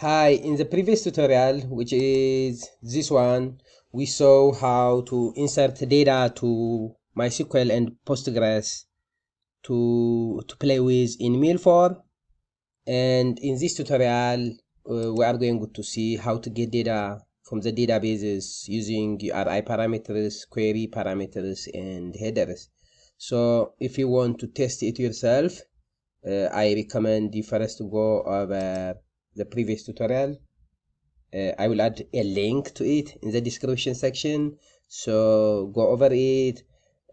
Hi, in the previous tutorial, which is this one, we saw how to insert data to MySQL and Postgres to play with in MuleSoft. And in this tutorial, we are going to see how to get data from the databases using URI parameters, query parameters, and headers. So if you want to test it yourself, I recommend you first to go over the previous tutorial. I will add a link to it in the description section, so go over it.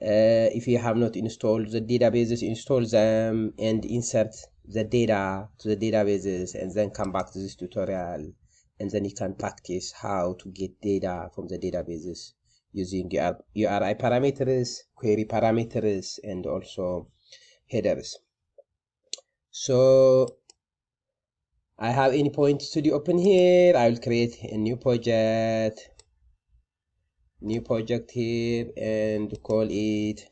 If you have not installed the databases, install them and insert the data to the databases, and then come back to this tutorial, and then you can practice how to get data from the databases using URI parameters, query parameters, and also headers. So I have Anypoint Studio open here. I will create a new project here and call it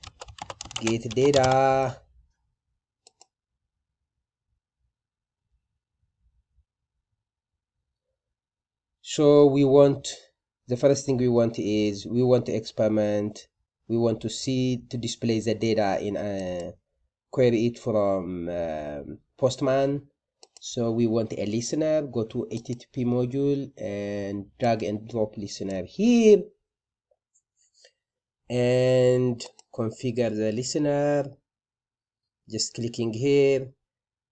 get data. So the first thing we want is we want to experiment. We want to display the data in a query it from Postman. So we want a listener. Go to HTTP module and drag and drop listener here and configure the listener. Just clicking here,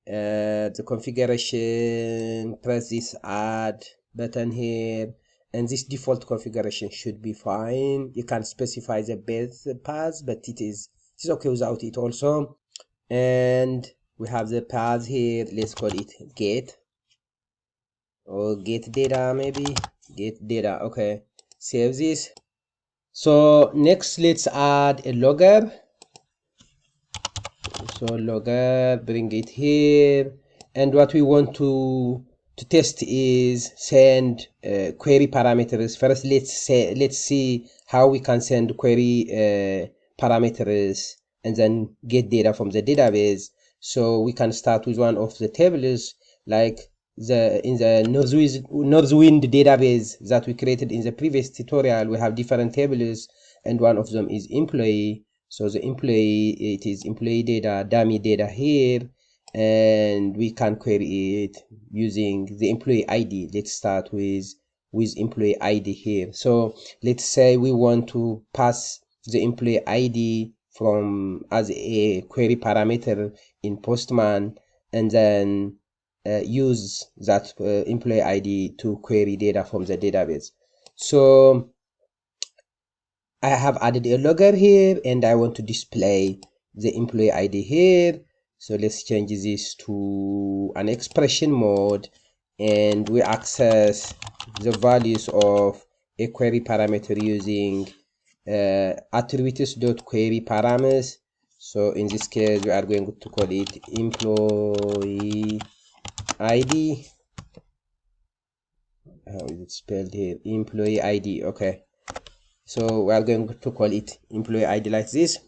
the configuration, press this add button here, and this default configuration should be fine. You can specify the base path, but it is okay without it also. And we have the path here. Let's call it get, or get data, maybe get data. Okay, save this. So next, let's add a logger. So logger, bring it here, and what we want to test is send query parameters. First, let's see how we can send query parameters and then get data from the database. So we can start with one of the tables, like in the Northwind database that we created in the previous tutorial. We have different tables, and one of them is employee. So the employee, it is employee data, dummy data here, and we can query it using the employee ID. Let's start with employee ID here. So let's say we want to pass the employee ID from as a query parameter in Postman, and then use that employee ID to query data from the database. So I have added a logger here, and I want to display the employee ID here. So let's change this to an expression mode, and we access the values of a query parameter using attributes.query parameters. So in this case, we are going to call it employee ID. How is it spelled here? Employee ID. Okay. So we are going to call it employee ID like this.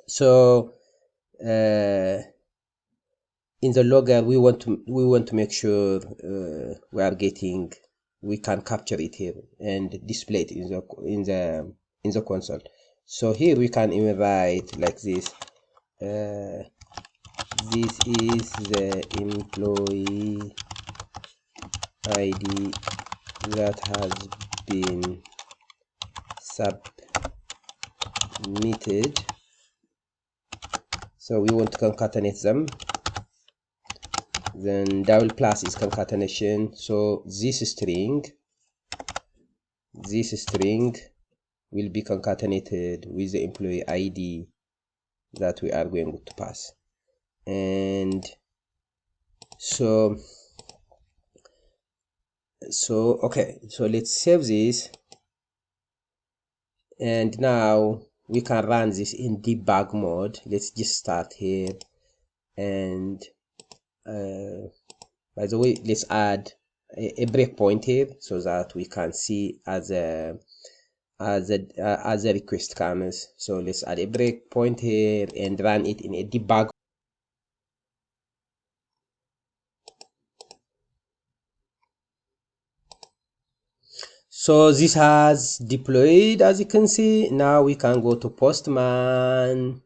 So in the logger, we want to make sure we can capture it here and display it in the console. So here we can even write like this. This is the employee ID that has been submitted. So we want to concatenate them. Then double plus is concatenation. So this string will be concatenated with the employee ID that we are going to pass. And so okay, so let's save this, and now we can run this in debug mode. Let's just start here, and by the way, let's add a breakpoint here so that we can see as a request comes. So let's add a breakpoint here and run it in a debug. So this has deployed, as you can see. Now we can go to Postman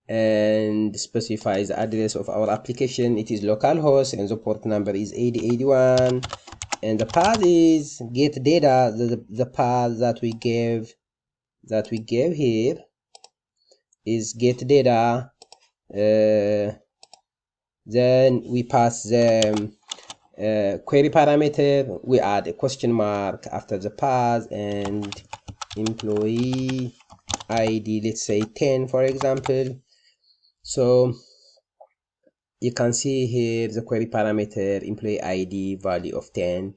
and specify the address of our application. It is localhost and the port number is 8081, and the path is get data. The path that we gave here is get data. Then we pass the query parameter. We add a question mark after the path and employee ID, let's say 10 for example. So you can see here the query parameter employee ID value of 10.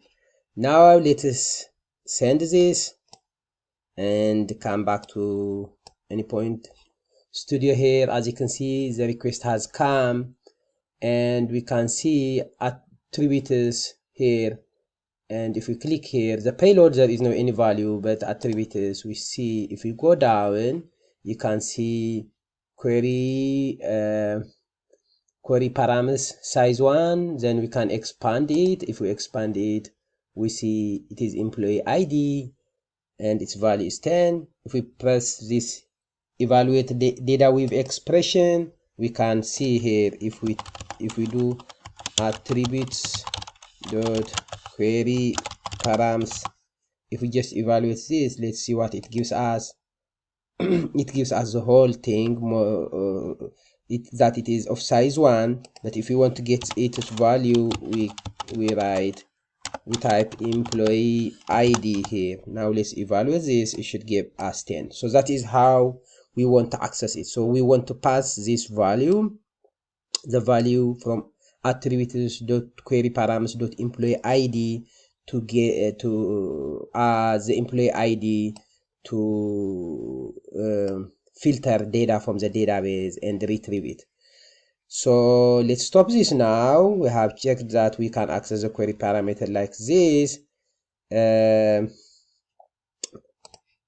Now let us send this and come back to Anypoint Studio. Here, as you can see, the request has come and we can see attributes here. And if we click here, the payload, there is no any value, but attributes we see. If we go down, you can see query parameters size 1. Then we can expand it. If we expand it, we see it is employee ID and its value is 10. If we press this evaluate data with expression, we can see here if we do attributes dot query params, if we just evaluate this, let's see what it gives us. It gives us the whole thing, that it is of size 1, but if we want to get its value, we type employee ID here. Now let's evaluate this. It should give us 10. So that is how we want to access it. So we want to pass this value, the value from attributes.queryparams.employee ID to get the employee ID to filter data from the database and retrieve it. So let's stop this now. We have checked that we can access the query parameter like this.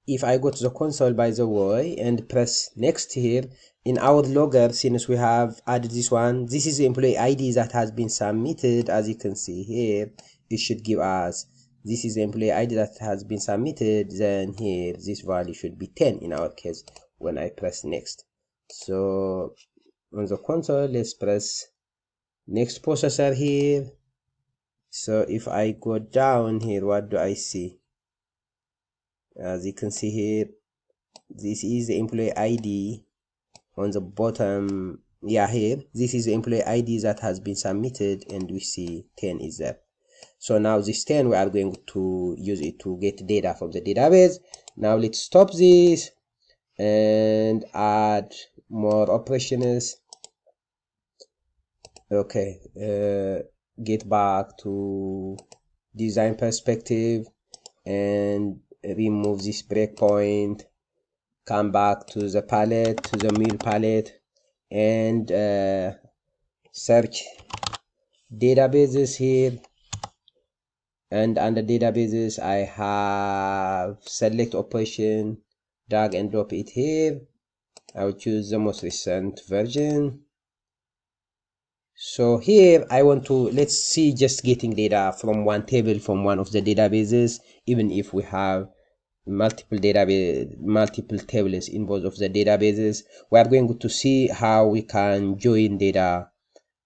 If I go to the console, by the way, and press next here, in our logger, since we have added this one, this is the employee ID that has been submitted. As you can see here, it should give us, this is the employee ID that has been submitted. Then here, this value should be 10 in our case when I press next. So on the console, let's press next processor here. So if I go down here, what do I see? As you can see here, this is the employee ID on the bottom. Yeah, here, this is the employee ID that has been submitted, and we see 10 is there. So now this 10, we are going to use it to get data from the database. Now let's stop this and add more operations. Okay, get back to design perspective and remove this breakpoint. Come back to the palette, to the Mule palette, and search databases here. And under databases, I have select operation, drag and drop it here. I will choose the most recent version. So here I want to, let's see, just getting data from one table from one of the databases, even if we have multiple tables in both of the databases. We are going to see how we can join data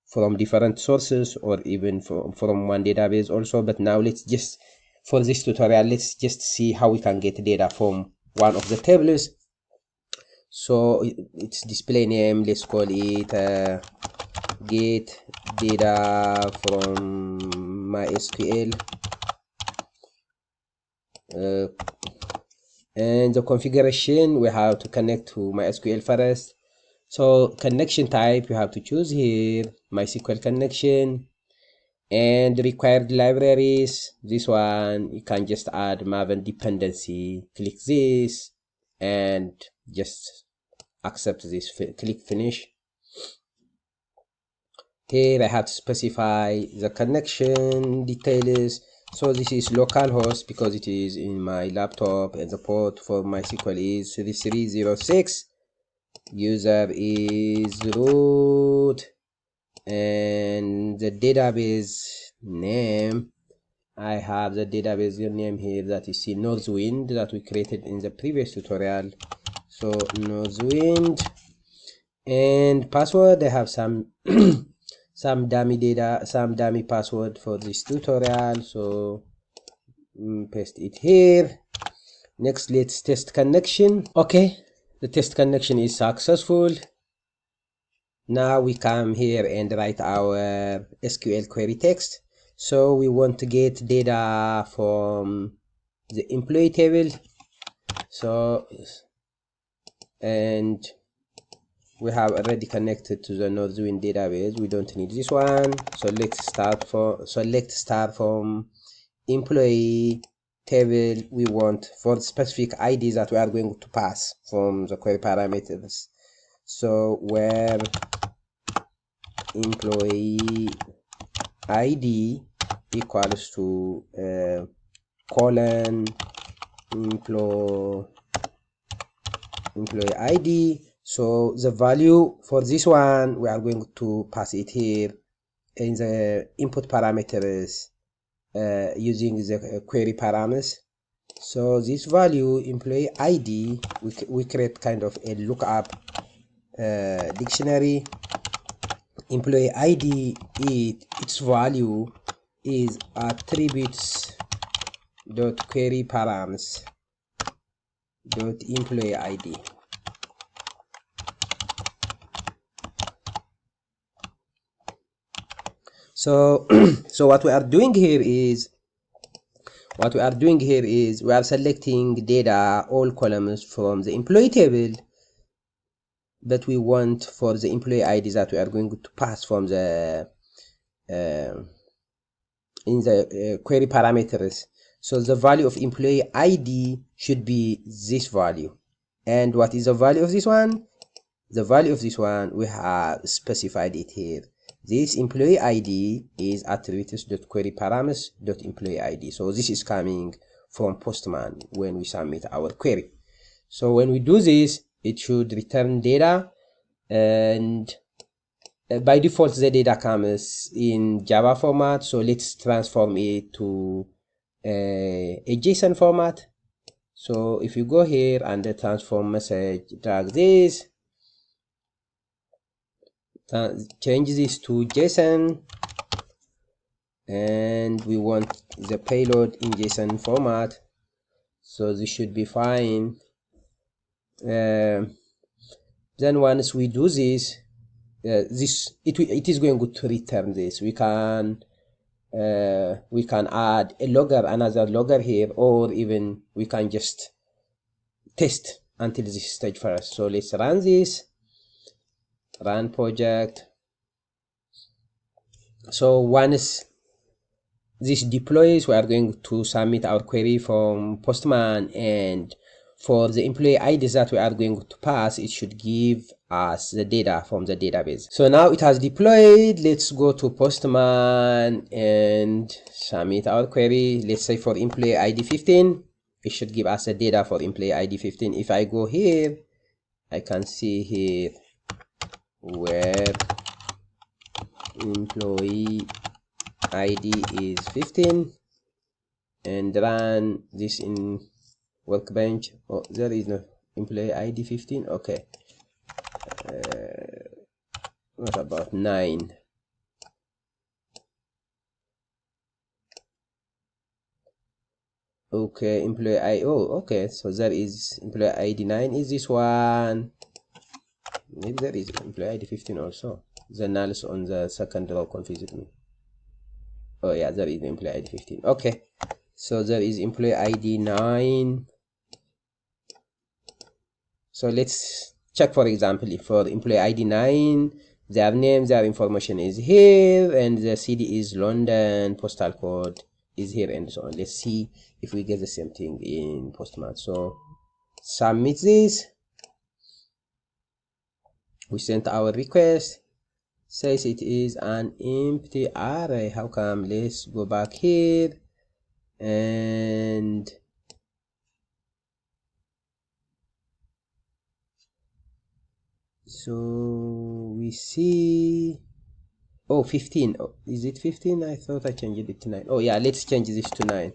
from different sources or even from one database also. But now let's just, for this tutorial, let's just see how we can get data from one of the tables. So its display name, let's call it get data from MySQL. And the configuration, we have to connect to MySQL first. So connection type, you have to choose here MySQL connection. And required libraries, this one you can just add Maven dependency. Click this and just accept this, click finish. Here I have to specify the connection details. So this is localhost because it is in my laptop, and the port for MySQL is 3306. User is root, and the database name I have the database name here, that is Northwind, that we created in the previous tutorial. So Northwind, and password, I have some some dummy password for this tutorial, so paste it here. Next, let's test connection. Okay, the test connection is successful. Now we come here and write our SQL query text. So we want to get data from the employee table. So, and we have already connected to the Northwind database. We don't need this one. So let's select start from employee table. We want for the specific IDs that we are going to pass from the query parameters. So where employee ID equals to colon employee ID. So the value for this one, we are going to pass it here in the input parameters using the query parameters. So this value employee ID, we create kind of a lookup dictionary. Employee ID, its value is attributes dot query params dot employee ID. So so what we are doing here is we are selecting data, all columns from the employee table that we want for the employee IDs that we are going to pass from the in the query parameters. So the value of employee ID should be this value. And what is the value of this one? The value of this one, we have specified it here. This employee ID is attributes.queryParameters.employee ID. So this is coming from Postman when we submit our query. So when we do this, it should return data, and by default the data comes in Java format. So let's transform it to a JSON format. So if you go here and the transform message, drag this, change this to JSON, and we want the payload in JSON format, so this should be fine. Then once we do this, it is going to return this. We can add another logger here, or even we can just test until this stage first. So let's run this, run project. So once this deploys, we are going to submit our query from Postman, and for the employee IDs that we are going to pass, it should give us the data from the database. So now it has deployed. Let's go to Postman and submit our query. Let's say for employee ID 15, it should give us the data for employee ID 15. If I go here, I can see here where employee ID is 15, and run this in Workbench. Oh, there is no employee ID 15. Okay, what about 9? Okay, employee ID. Oh, okay, so there is employee ID 9 is this one. Maybe there is employee ID 15 also. The nulls on the second row confused me. Oh yeah, there is employee ID 15. Okay, so there is employee ID 9. So let's check, for example, if for employee ID 9, their name, their information is here, and the CD is London, postal code is here, and so on. Let's see if we get the same thing in Postman. So submit this. We sent our request, says it is an empty array. How come? Let's go back here, and so we see Oh, 15. Oh, is it 15? I thought I changed it to 9. Oh yeah, let's change this to 9.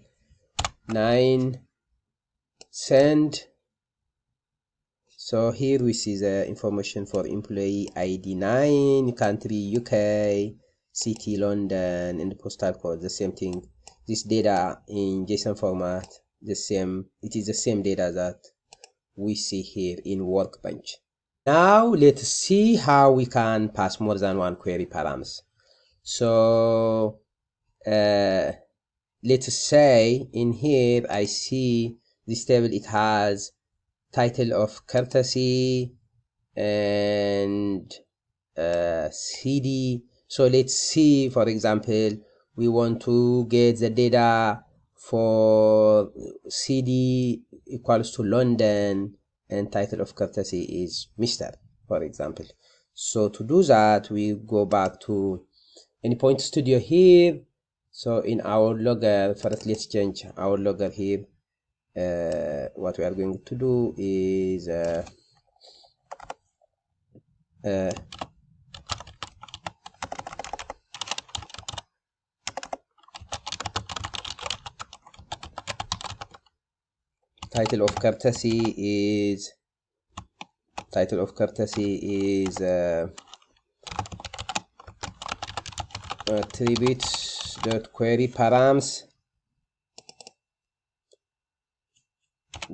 9 send. So here we see the information for employee ID 9, country UK, city London, and the postal code, the same thing. This data in JSON format, the same. It is the same data that we see here in Workbench. Now let's see how we can pass more than one query params. So let's say in here I see this table, it has title of courtesy and CD. So let's see, for example, we want to get the data for CD equals to London and title of courtesy is Mr., for example. So to do that, we go back to Anypoint Studio here. So in our logger, first let's change our logger here. What we are going to do is title of courtesy is attributes.query params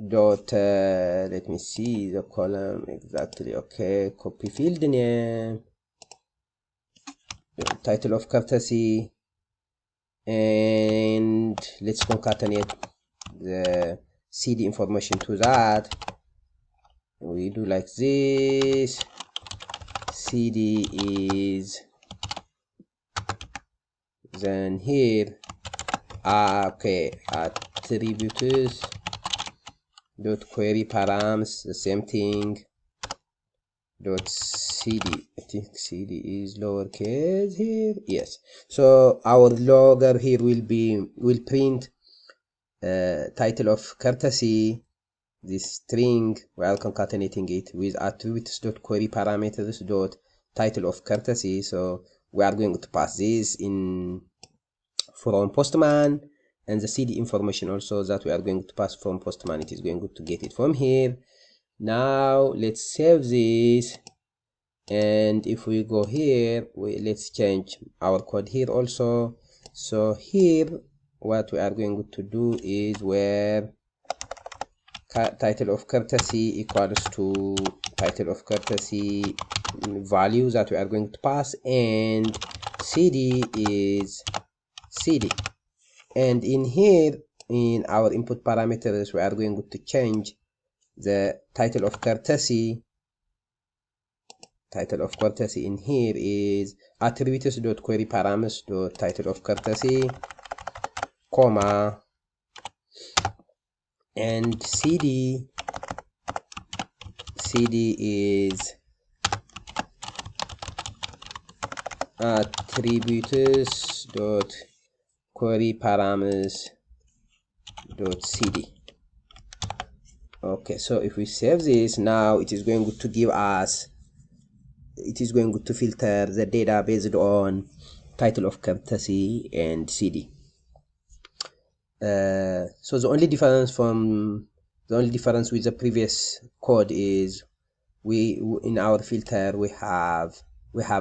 dot let me see the column exactly. Okay, copy field name, title of courtesy, and let's concatenate the CD information to that. We do like this. CD is, then here okay, attributes dot query params, the same thing, dot cd. I think cd is lowercase here. Yes, so our logger here will print title of courtesy, this string. We are concatenating it with attributes dot query parameters dot title of courtesy. So we are going to pass this in from Postman, and the CD information also that we are going to pass from Postman, it is going to get it from here. Now let's save this, and if we go here, let's change our code here also. So here what we are going to do is where title of courtesy equals to title of courtesy value that we are going to pass, and CD is CD. And in here, in our input parameters, we are going to change the title of courtesy. Title of courtesy in here is attributes.query params.title of courtesy, comma, and CD is attributes.query params.cd. Okay, so if we save this, now it is going to give us, it is going to filter the data based on title of courtesy and CD. So the only difference with the previous code is in our filter we have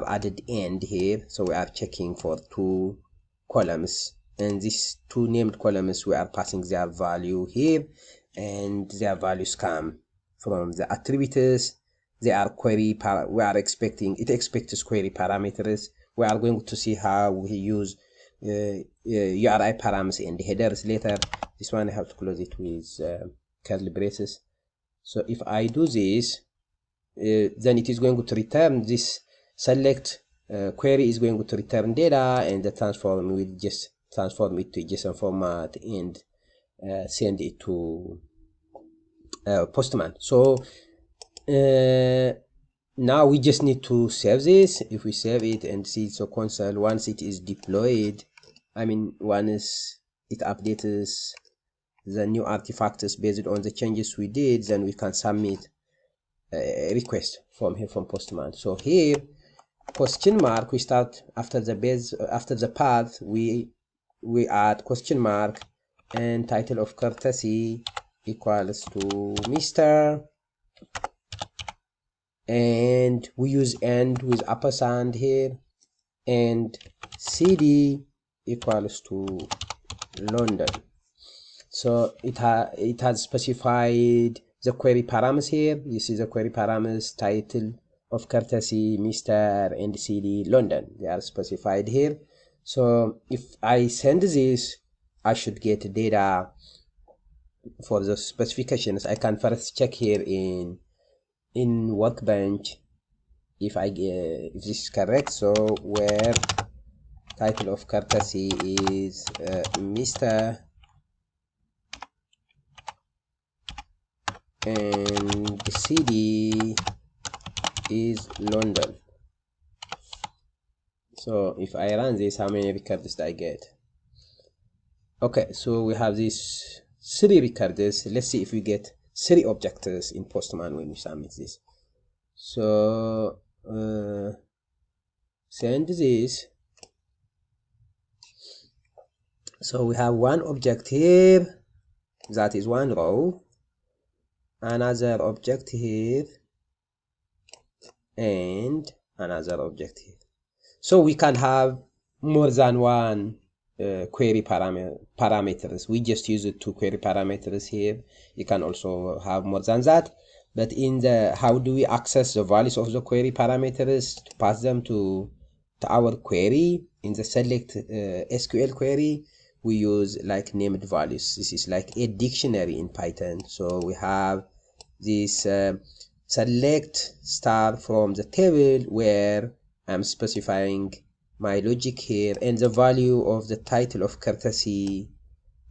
added end here. So we are checking for two columns, and these two named columns we are passing their value here, and their values come from the attributes. They are query we are expecting, it expects query parameters. We are going to see how we use URI params and headers later. This one I have to close it with curly braces. So if I do this, then it is going to return this select query is going to return data, and the transform will just transform it to JSON format and send it to Postman. So now we just need to save this. If we save it and see, so console, once it is deployed, I mean once it updates the new artifacts based on the changes we did, then we can submit a request from here from Postman. So here question mark, we start after the base, after the path we add question mark, and title of courtesy equals to Mr. And we use end with ampersand here, and CD equals to London. So it has specified the query parameters here. You see the query parameters, title of courtesy, Mr. and CD London. They are specified here. So if I send this, I should get data for the specifications. I can first check here in Workbench if this is correct. So where title of courtesy is Mr. and the CD is London. So if I run this, how many records do I get? Okay, so we have these 3 records. Let's see if we get 3 objects in Postman when we submit this. So send this. So we have 1 object here, that is 1 row, another object here, and another object here. So we can have more than 1 query parameters. We just use it 2 query parameters here. You can also have more than that, but in the how do we access the values of the query parameters to pass them to our query? In the select SQL query, we use like named values. This is like a dictionary in Python. So we have this select star from the table where I'm specifying my logic here, and the value of the title of courtesy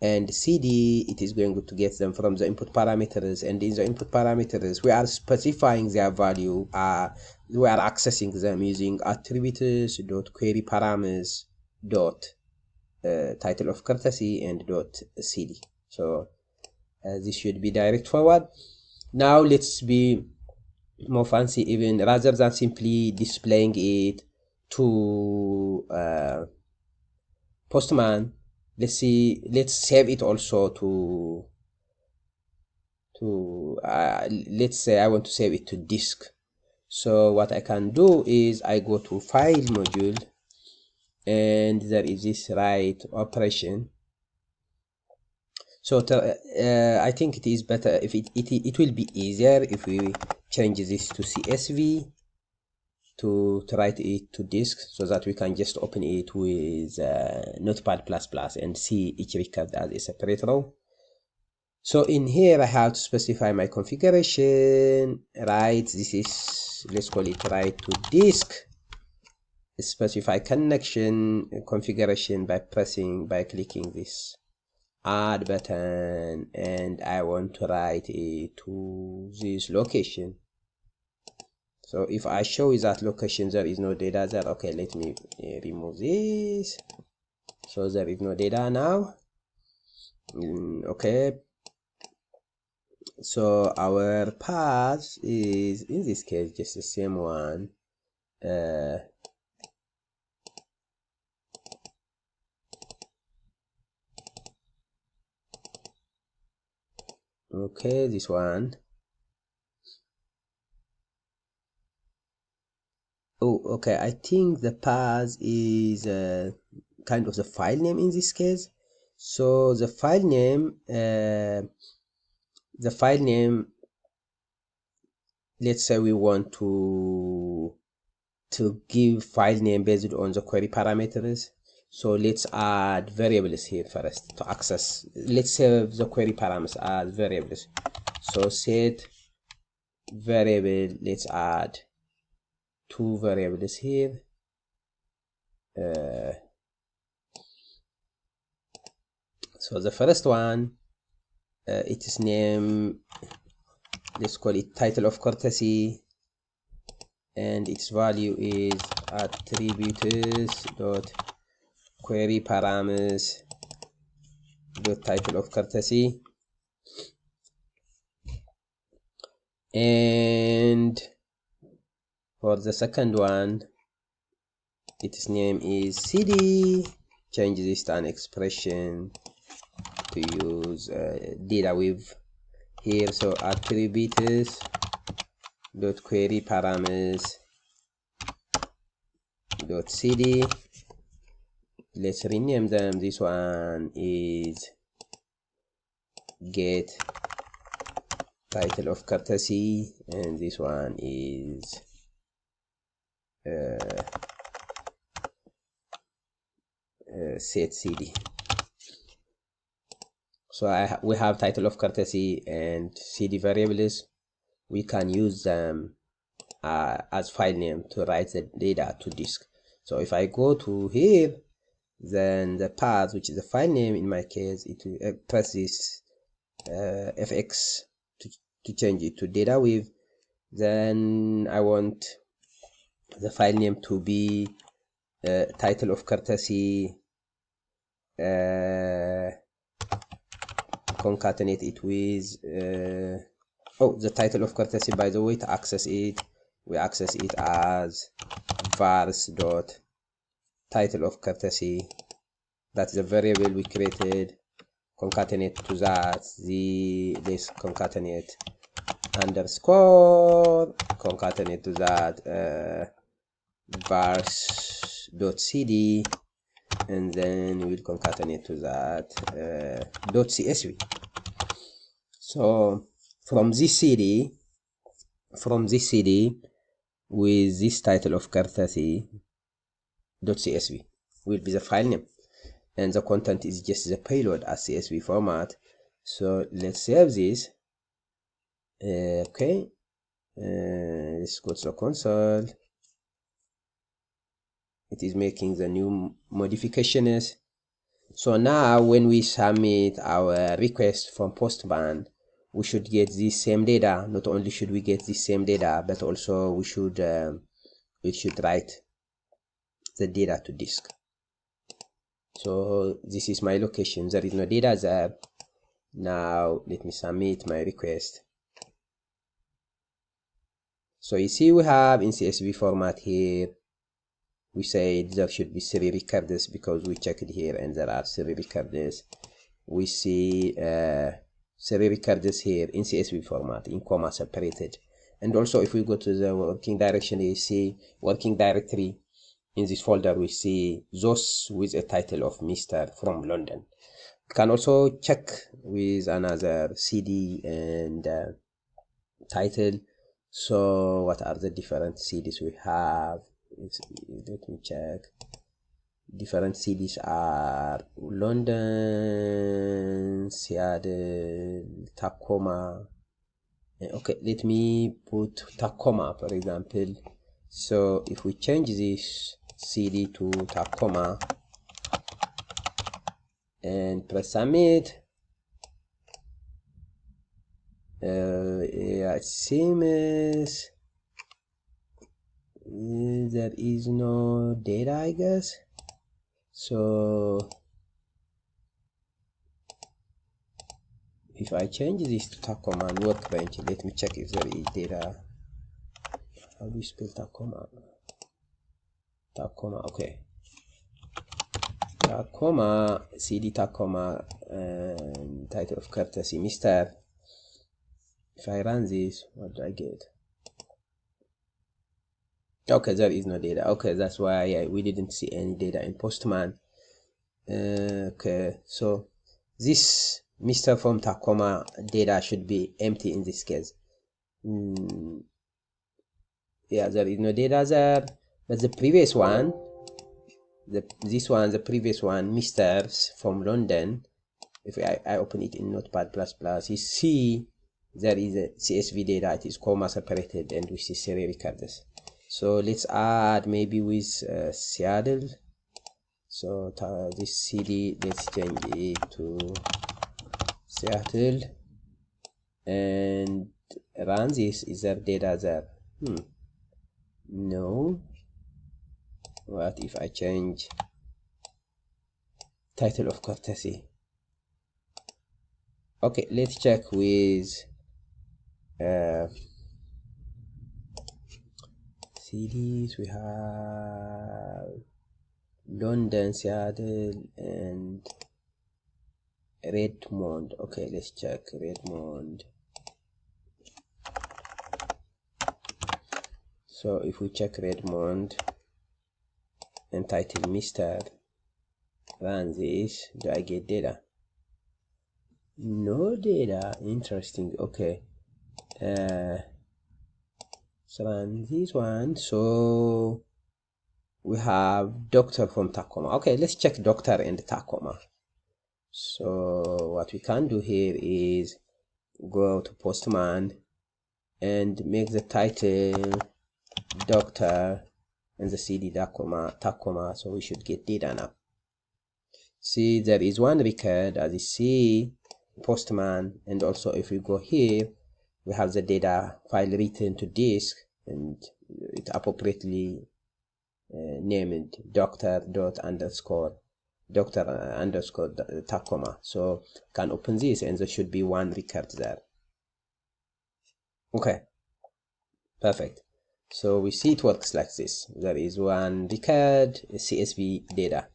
and CD, it is going to get them from the input parameters, and in the input parameters we are specifying their value. We are accessing them using attributes.query parameters dot title of courtesy and dot CD. So this should be direct forward. Now let's be more fancy, even rather than simply displaying it to Postman. Let's save it also to let's say I want to save it to disk. So what I can do is I go to file module, and there is this write operation. So I think it is better if it will be easier if we change this to CSV to write it to disk, so that we can just open it with Notepad++ and see each record as a separate row. So in here I have to specify my configuration, right? This is, let's call it write to disk. Specify connection configuration by clicking this add button, and I want to write it to this location. So if I show you that location, there is no data there. Okay, let me remove this. So there is no data now. Okay, so our path is in this case just the same one. Okay, this one. Oh, okay, I think the path is kind of the file name in this case. So the file name, let's say we want to give file name based on the query parameters. So let's add variables here first to access. Let's save the query parameters as variables. So set variable, let's add 2 variables here. So the first one, it is name, let's call it title of courtesy, and its value is attributes dot query parameters dot title of courtesy. And for the second one, its name is cd. Change this to an expression to use data with here. So attributes dot query parameters dot cd. Let's rename them. This one is get title of courtesy, and this one is set cd. So we have title of courtesy and cd variables. We can use them as file name to write the data to disk. So if I go to here, then the path, which is the file name in my case, it will press this fx to change it to data with. Then I want the file name to be title of courtesy, concatenate it with the title of courtesy, by the way, to access it, we access it as vars dot title of courtesy. That's the variable we created. Concatenate to that this concatenate underscore, concatenate to that vars dot cd, and then we'll concatenate to that dot csv. So from this cd with this title of courtesy .csv will be the file name, and the content is just the payload as CSV format. So let's save this. Okay, let's go to the console. It is making the new modifications. So now when we submit our request from Postman, we should get this same data. Not only should we get this same data, but also we should write the data to disk. So this is my location. There is no data there. Now let me submit my request. So you see we have in CSV format here, we said there should be 3 records because we checked here and there are 3 records. We see 3 records here in CSV format in comma separated. And also if we go to the working directory, you see working directory. In this folder we see those with a title of Mr. from London. You can also check with another CD and title. So what are the different CDs we have? Let me check. Different CDs are London, Seattle, Tacoma. Okay, let me put Tacoma for example. So if we change this CD to Tacoma and press submit, yeah, it seems there is no data, I guess. So if I change this to Tacoma and Workbench, let me check if there is data. How do you spell Tacoma? Tacoma, okay. Tacoma, CD Tacoma, and title of courtesy, Mr. If I run this, what do I get? Okay, there is no data. Okay, that's why we didn't see any data in Postman. Okay, so this Mr. from Tacoma data should be empty in this case. Yeah, there is no data there, but the previous one, the previous one, Mr. from London, if I open it in Notepad++, you see there is a CSV data. It is comma separated and we see 3 records. So let's add maybe with Seattle. So this CD, let's change it to Seattle and run this. Is there data there? No. What if I change title of courtesy? Okay, let's check with cities. We have London, Seattle, and Redmond. Okay, let's check Redmond. So if we check Redmond and title Mr. run this, do I get data? No data. Interesting. Okay, so run this one. So we have doctor from Tacoma. Okay, let's check doctor and Tacoma. So what we can do here is go to Postman and make the title doctor and the city Tacoma. So we should get data now. See, there is one record as you see, Postman, and also if we go here, we have the data file written to disk, and it appropriately named doctor underscore Tacoma. So can open this, and there should be one record there. Okay, perfect. So we see it works like this. There is one record, CSV data.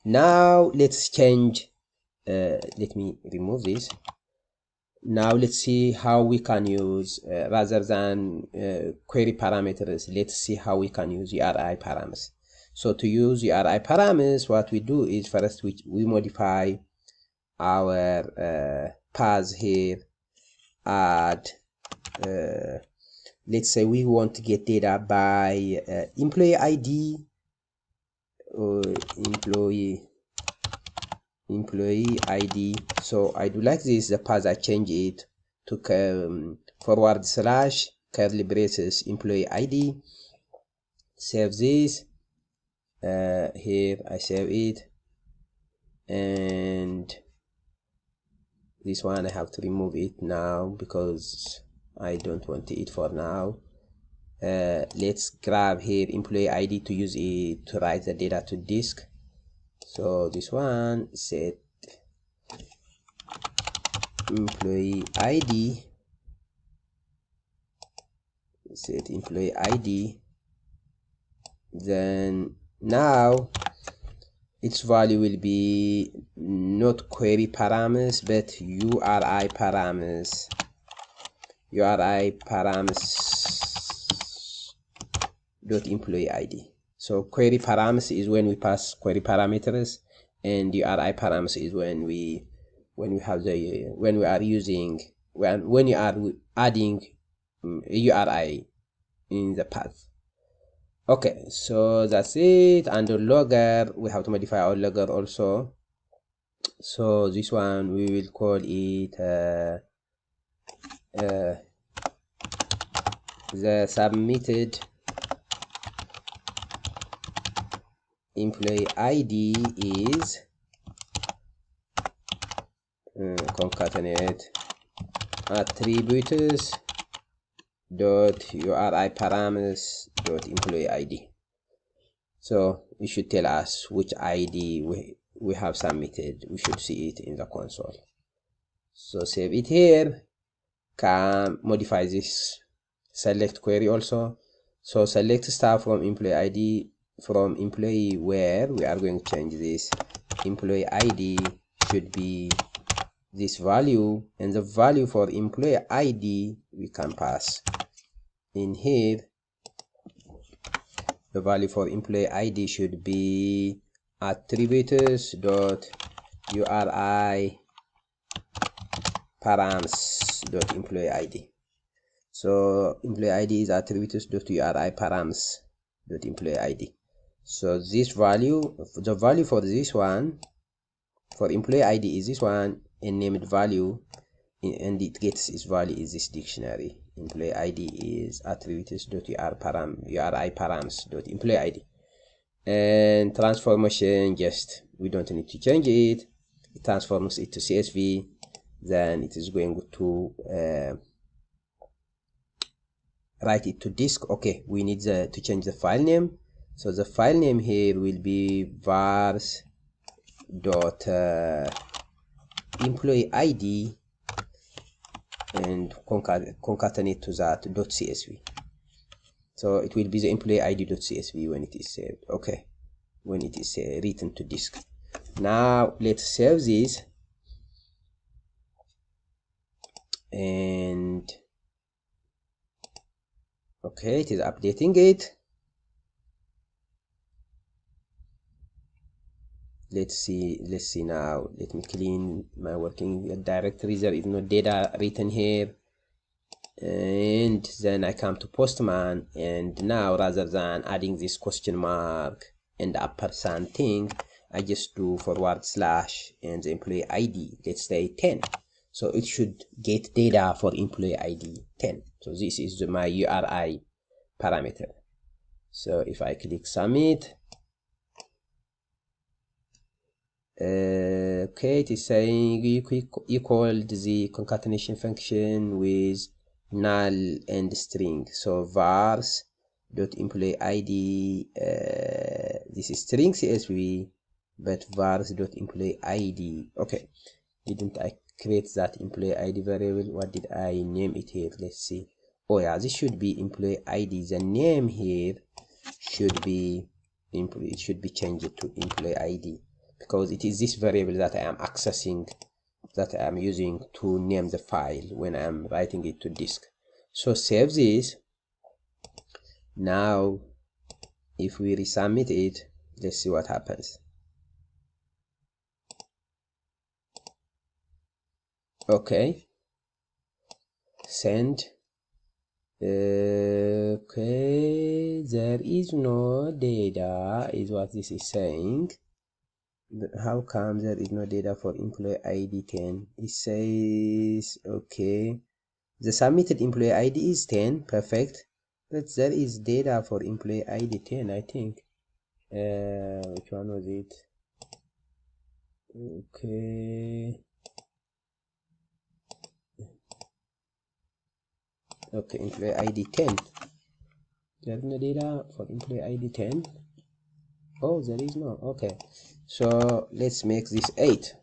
Now let's change. Let me remove this. Now let's see how we can use rather than query parameters. Let's see how we can use URI parameters. So to use URI parameters, what we do is first we modify our paths here. Add let's say we want to get data by employee ID or employee ID. So I do like this, the path I change it to forward slash curly braces employee ID. Save this. Here I save it, and this one I have to remove it now because I don't want it for now. Let's grab here employee ID to use it to write the data to disk. So this one, set employee ID, set employee ID. Then now its value will be not query parameters but URI parameters. URI parameters dot employee ID. So query parameters is when we pass query parameters, and URI parameters is when we have the when you are adding URI in the path. Okay, so that's it. Under logger, we have to modify our logger also. So this one we will call it the submitted employee ID is concatenate attributes dot URI parameters dot employee ID. So it should tell us which ID we have submitted. We should see it in the console. So save it here. Can modify this select query also. So select star from employee ID from employee, where we are going to change this employee ID should be this value, and the value for employee ID we can pass in here. The value for employee ID should be attributes dot URI params dot employee ID. So employee ID is attributes dot URI params dot employee ID. So this value, the value for this one for employee ID is this one, and named value, and it gets its value is this dictionary. Employee ID is attributes dot URI params dot employee ID. And transformation, just we don't need to change it. It transforms it to CSV. Then it is going to write it to disk. Okay, we need to change the file name. So the file name here will be vars dot employee ID and concatenate to that .csv. So it will be the employee id.csv when it is saved. Okay, when it is written to disk. Now let's save this, and okay, it is updating it. Let's see now. Let me clean my working directory. There is no data written here, and then I come to Postman, and now rather than adding this question mark and ampersand thing, I just do forward slash and the employee ID, let's say 10. So it should get data for employee ID 10. So this is my URI parameter. So if I click submit, okay, it is saying you called the concatenation function with null and string. So vars dot employee ID, this is string CSV, but vars dot employee ID. Okay, didn't I create that employee ID variable? What did I name it here? Let's see. Oh yeah, this should be employee ID. The name here should be it should be changed to employee ID, because it is this variable that I am accessing, that I am using to name the file when I am writing it to disk. So save this. Now if we resubmit it, let's see what happens. Okay, send. Okay, there is no data is what this is saying. How come there is no data for employee ID 10? It says, okay, the submitted employee ID is 10, perfect, but there is data for employee ID 10, I think. Which one was it? Okay, employee ID 10. There is no data for employee ID 10. Oh, there is no. Okay, so let's make this 8.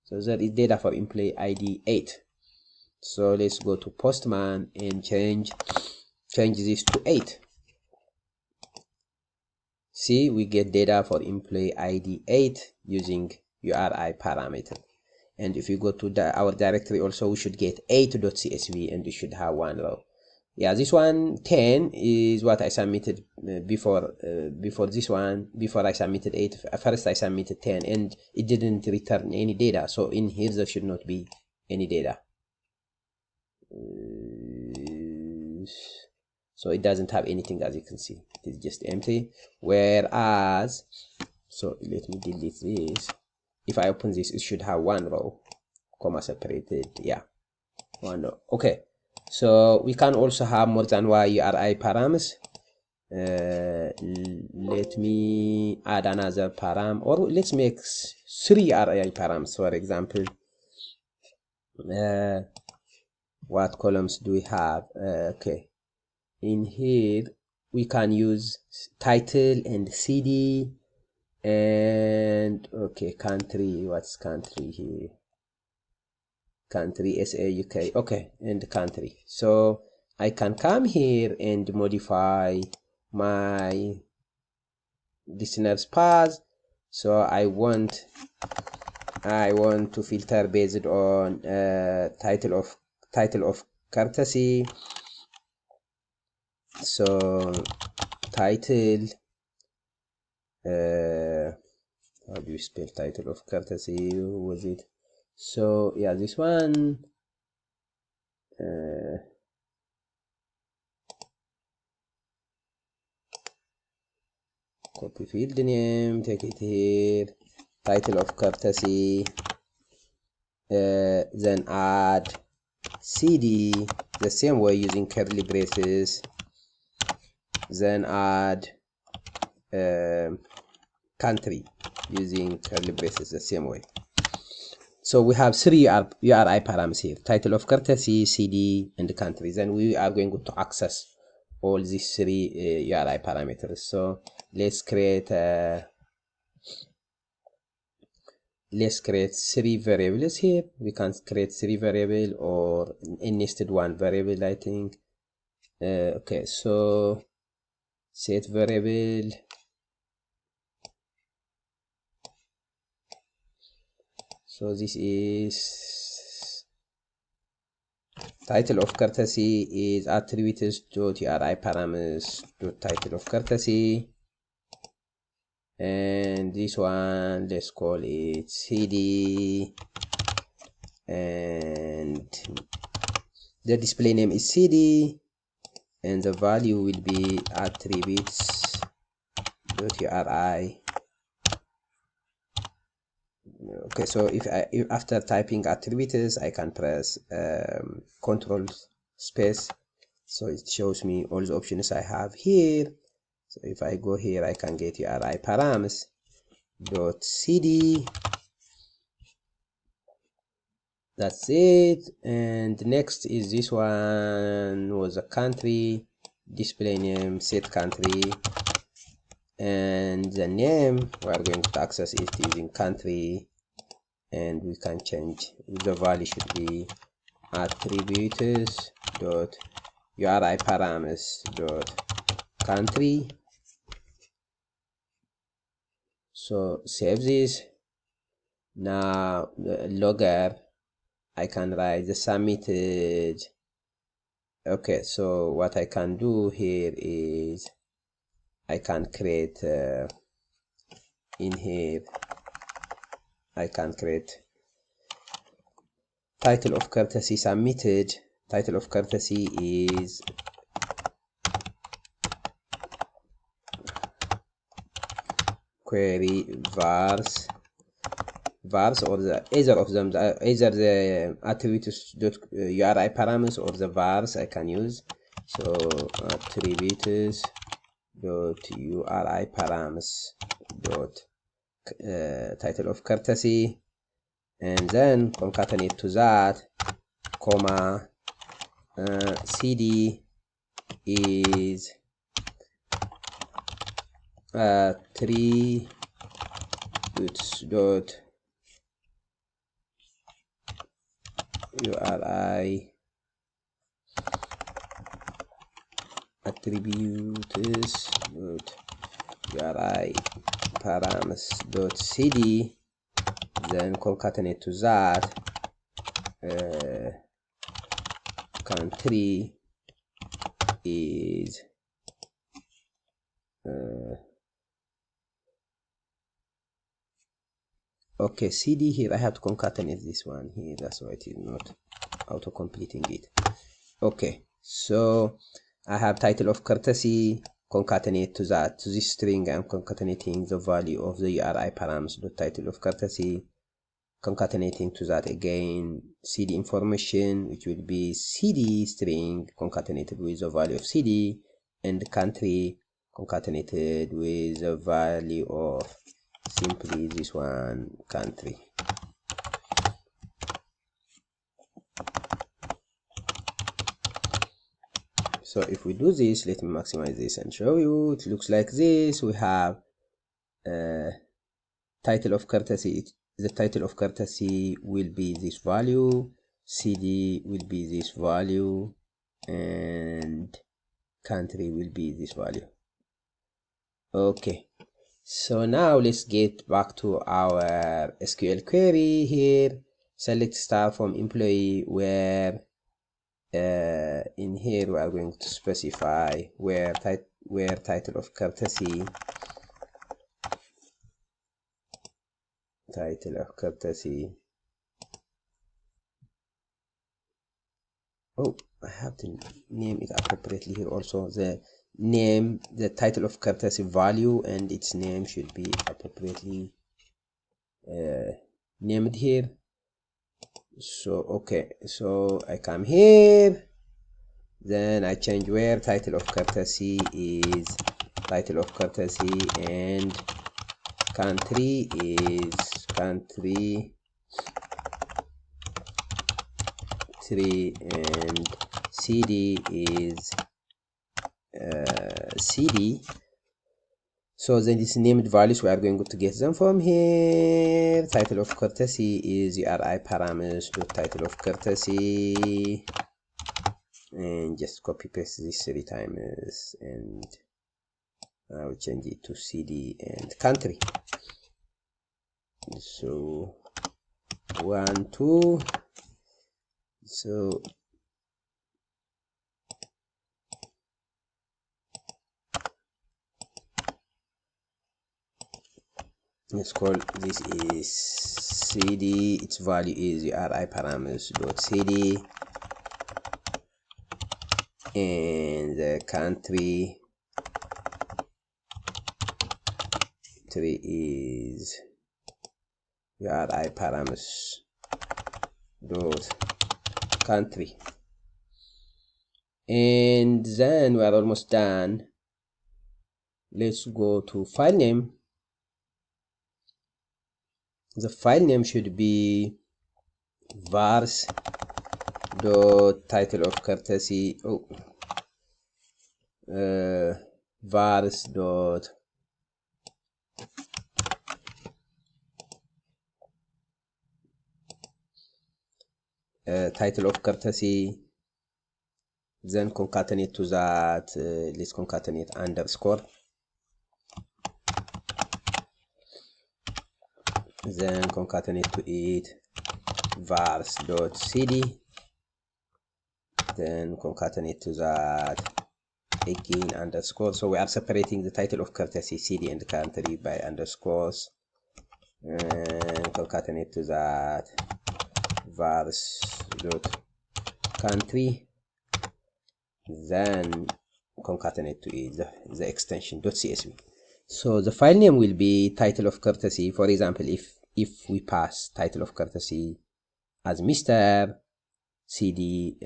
So there is data for employee ID 8. So let's go to Postman and change this to 8. See, we get data for employee ID 8 using URI parameter. And if you go to our directory also, we should get 8.csv, and we should have one row. Yeah, this one 10 is what I submitted before this one. Before I submitted 8, first I submitted 10 and it didn't return any data. So in here there should not be any data. So it doesn't have anything, as you can see. It is just empty. Whereas, so let me delete this. If I open this, it should have one row, comma separated. Yeah, one row. Okay. So we can also have more than one URI params. Let me add another param, or let's make 3 URI params, for example. What columns do we have? Okay, in here we can use title and CD, and okay, country. What's country here? Country SA UK. Okay, and country. So I can come here and modify my listener's path. So I want to filter based on title of courtesy. So title, how do you spell title of courtesy? Who was it? So yeah, this one, copy field name, take it here, title of courtesy, then add CD the same way using curly braces, then add country using curly braces the same way. So we have 3 URI params here: title of courtesy, CD, and country. Then we are going to access all these 3 URI parameters. So let's create let's create 3 variables here. We can create 3 variable or a nested 1 variable, I think. Okay, so set variable, so this is title of courtesy is attributes.uri parameters.title of courtesy, and this one let's call it cd, and the display name is cd, and the value will be attributes.uri. Okay, so if after typing attributes, I can press control space, so it shows me all the options I have here. So if I go here, I can get URI params dot cd. That's it. And next is this one was a country, display name set country, and the name we are going to access it using country, and we can change the value should be attributes dot URI parameters dot country. So save this. Now the logger, I can write the submitted. Okay, so what I can do here is I can create in here I can create title of courtesy submitted. Title of courtesy is query vars or the either of them, either the attributes dot URI parameters or the vars I can use. So attributes dot URI parameters dot title of courtesy, and then concatenate to that, comma cd is attributes dot URI attributes dot URI parameters dot cd, then concatenate to that country is okay, cd here I have to concatenate this one here, that's why it is not auto completing it. Okay, so I have title of courtesy, concatenate to that, to this string I'm concatenating the value of the URI params the title of courtesy, concatenating to that again cd information, which will be cd string concatenated with the value of cd, and country concatenated with the value of simply this one, country. So if we do this, let me maximize this and show you. It looks like this. We have title of courtesy. The title of courtesy will be this value, cd will be this value, and country will be this value. Okay, so now let's get back to our SQL query here. Select star from employee, where in here we are going to specify where title of courtesy, oh, I have to name it appropriately here also. The name, the title of courtesy value, and its name should be appropriately named here. So okay, so I come here, then I change where title of courtesy is title of courtesy, and country is country 3, and cd is cd. So then these named values, we are going to get them from here. Title of courtesy is URI parameters dot title of courtesy, and just copy paste this 3 times, and I will change it to CD and country. So 1 2. So let's call this is CD. Its value is URI parameters dot CD, and the country is URI parameters dot country. And then we are almost done. Let's go to file name. The file name should be vars dot title of courtesy. Vars dot title of courtesy, then concatenate to that. Let's concatenate underscore, then concatenate to it vars dot cd, then concatenate to that again underscore. So we are separating the title of courtesy, cd, and country by underscores, and concatenate to that vars dot country, then concatenate to it the extension .csv. So the file name will be title of courtesy. For example, if we pass title of courtesy as Mr. CD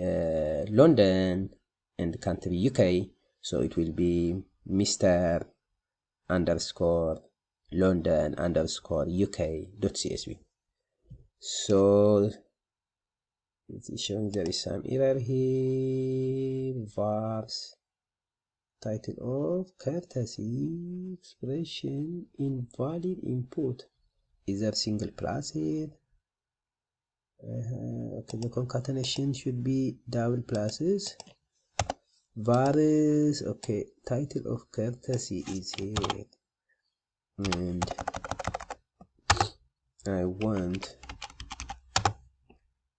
London and country UK, so it will be Mr. underscore London underscore UK.csv. So it's showing there is some error here. Vars title of courtesy expression invalid input. Is there single plus here? Okay, the concatenation should be double pluses. Vars, okay, title of courtesy is here, and I want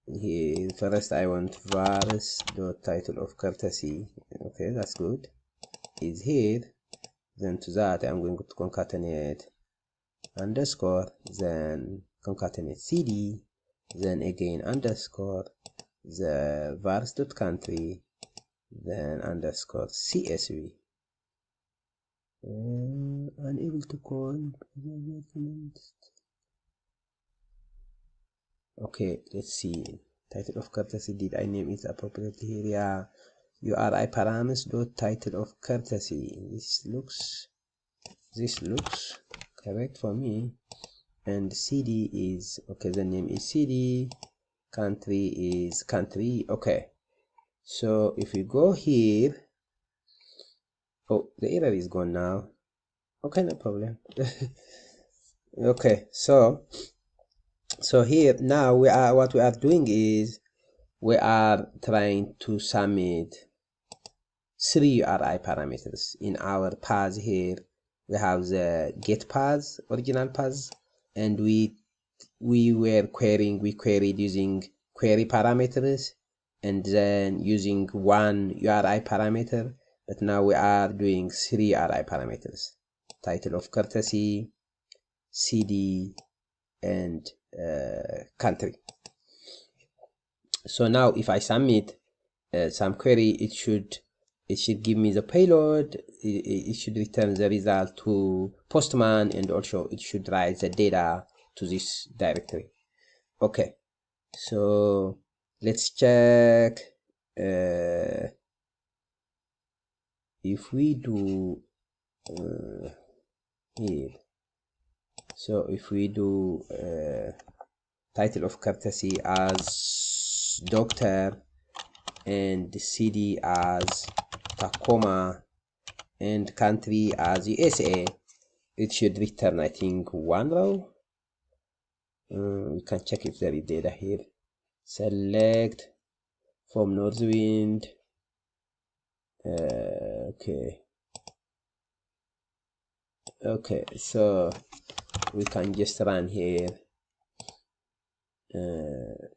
here first I want vars dot title of courtesy. Okay, that's good, is here. Then to that I'm going to concatenate underscore, then concatenate cd, then again underscore, the vars dot country, then underscore csv. Unable to call. Okay, let's see. Title of courtesy, did I name it appropriately here? Yeah. URI parameters dot title of courtesy. This looks correct for me. And cd is okay, the name is cd, country is country. Okay, so if we go here, oh, the error is gone now. Okay, no problem. Okay, so here now what we are doing is we are trying to submit 3 URI parameters. In our paths here we have the get paths, original paths, and we queried using query parameters, and then using 1 URI parameter. But now we are doing 3 URI parameters: title of courtesy, cd, and country. So now if I submit some query, it should give me the payload. It should return the result to Postman, and also it should write the data to this directory. Okay, so let's check. If we do here, so if we do title of courtesy as doctor, and cd as Tacoma, and country as USA, it should return, I think, one row. We can check if there is data here. Select from Northwind. Okay, so we can just run here.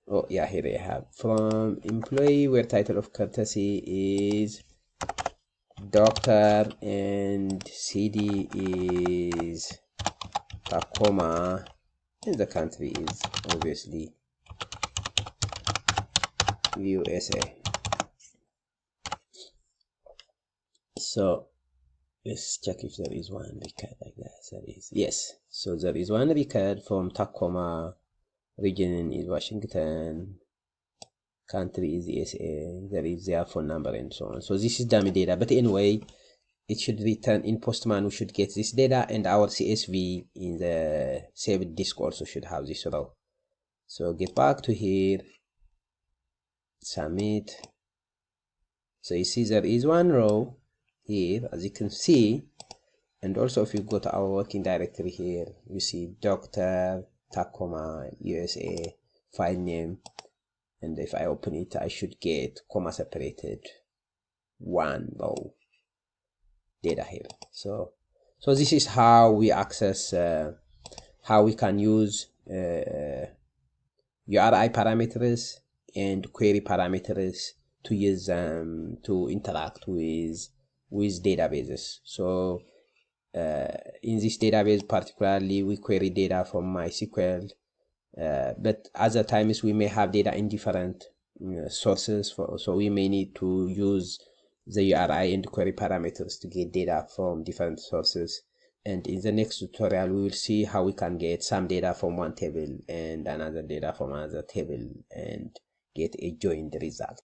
Oh yeah, here I have from employee where title of courtesy is doctor and CD is Tacoma, and the country is obviously USA. So let's check if there is one record like that. There is, yes. So there is one record from Tacoma, region is Washington, country is USA, there is their phone number and so on. So this is dummy data, but anyway, it should return in Postman. We should get this data, and our CSV in the saved disk also should have this row. So get back to here, submit. So you see there is one row here, as you can see, and also if you go to our working directory here, you see Dr. Tacoma USA file name, and if I open it, I should get comma separated one row data here. So this is how we access, how we can use URI parameters and query parameters to use to interact with databases. So in this database particularly, we query data from MySQL, but other times we may have data in different sources, so we may need to use the URI and query parameters to get data from different sources. And in the next tutorial, we will see how we can get some data from one table and another data from another table and get a joined result.